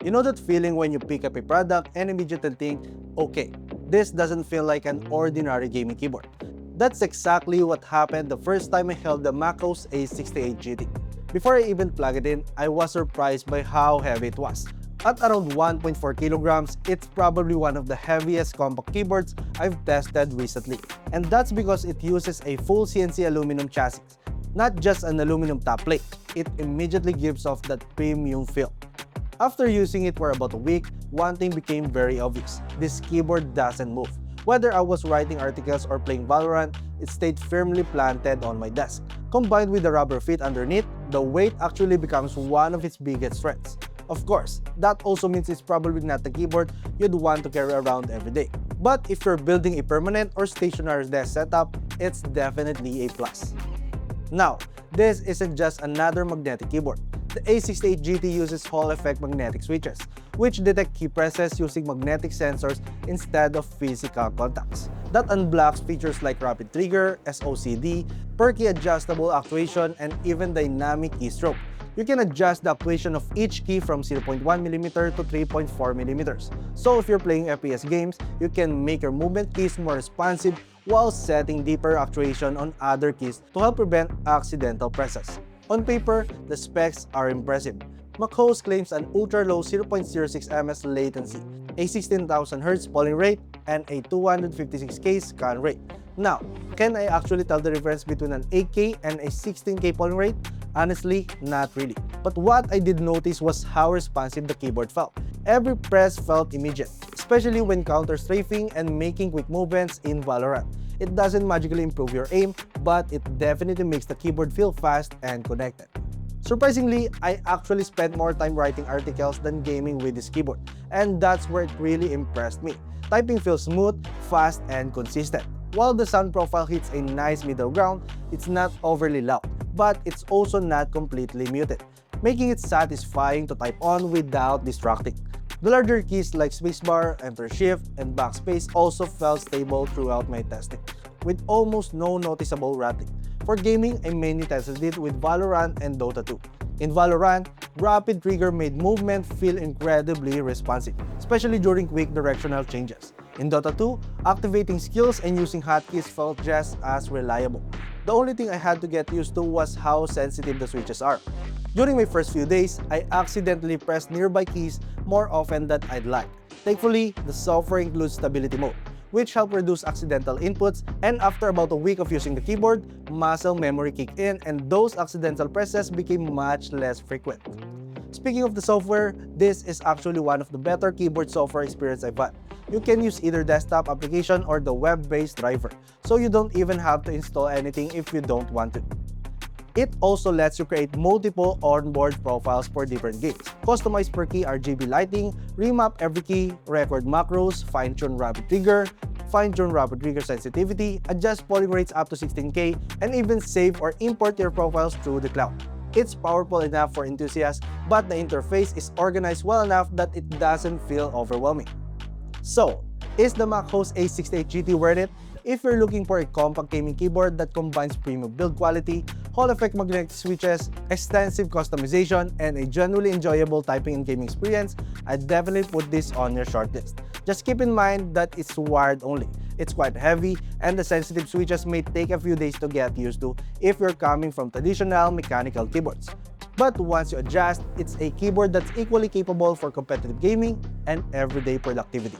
You know that feeling when you pick up a product and immediately think, okay, this doesn't feel like an ordinary gaming keyboard. That's exactly what happened the first time I held the MCHOSE Ace 68 GT. Before I even plugged it in, I was surprised by how heavy it was. At around 1.4 kilograms, it's probably one of the heaviest compact keyboards I've tested recently. And that's because it uses a full CNC aluminum chassis, not just an aluminum top plate. It immediately gives off that premium feel. After using it for about a week, one thing became very obvious. This keyboard doesn't move. Whether I was writing articles or playing Valorant, it stayed firmly planted on my desk. Combined with the rubber feet underneath, the weight actually becomes one of its biggest strengths. Of course, that also means it's probably not the keyboard you'd want to carry around every day. But if you're building a permanent or stationary desk setup, it's definitely a plus. Now, this isn't just another magnetic keyboard. The A68 GT uses Hall effect magnetic switches, which detect key presses using magnetic sensors instead of physical contacts. That unblocks features like rapid trigger, SOCD, perky adjustable actuation, and even dynamic keystroke. You can adjust the actuation of each key from 0.1mm to 3.4mm. So if you're playing FPS games, you can make your movement keys more responsive while setting deeper actuation on other keys to help prevent accidental presses. On paper, the specs are impressive. MCHOSE claims an ultra-low 0.06 ms latency, a 16,000 Hz polling rate, and a 256K scan rate. Now, can I actually tell the difference between an 8K and a 16K polling rate? Honestly, not really. But what I did notice was how responsive the keyboard felt. Every press felt immediate, especially when counter-strafing and making quick movements in Valorant. It doesn't magically improve your aim, but it definitely makes the keyboard feel fast and connected. Surprisingly, I actually spent more time writing articles than gaming with this keyboard, and that's where it really impressed me. Typing feels smooth, fast, and consistent. While the sound profile hits a nice middle ground, it's not overly loud, but it's also not completely muted, making it satisfying to type on without distracting. The larger keys like spacebar, enter shift, and backspace also felt stable throughout my testing, with almost no noticeable rattling. For gaming, I mainly tested it with Valorant and Dota 2. In Valorant, rapid trigger made movement feel incredibly responsive, especially during quick directional changes. In Dota 2, activating skills and using hotkeys felt just as reliable. The only thing I had to get used to was how sensitive the switches are. During my first few days, I accidentally pressed nearby keys more often than I'd like. Thankfully, the software includes stability mode, which helped reduce accidental inputs, and after about a week of using the keyboard, muscle memory kicked in and those accidental presses became much less frequent. Speaking of the software, this is actually one of the better keyboard software experience I've had. You can use either desktop application or the web-based driver, so you don't even have to install anything if you don't want to. It also lets you create multiple onboard profiles for different games, customize per key RGB lighting, remap every key, record macros, fine-tune rapid trigger sensitivity, adjust polling rates up to 16K, and even save or import your profiles through the cloud. It's powerful enough for enthusiasts, but the interface is organized well enough that it doesn't feel overwhelming. So, is the MCHOSE Ace 68 GT worth it? If you're looking for a compact gaming keyboard that combines premium build quality, Hall effect magnetic switches, extensive customization, and a genuinely enjoyable typing and gaming experience, I'd definitely put this on your shortlist. Just keep in mind that it's wired only. It's quite heavy, and the sensitive switches may take a few days to get used to if you're coming from traditional mechanical keyboards. But once you adjust, it's a keyboard that's equally capable for competitive gaming and everyday productivity.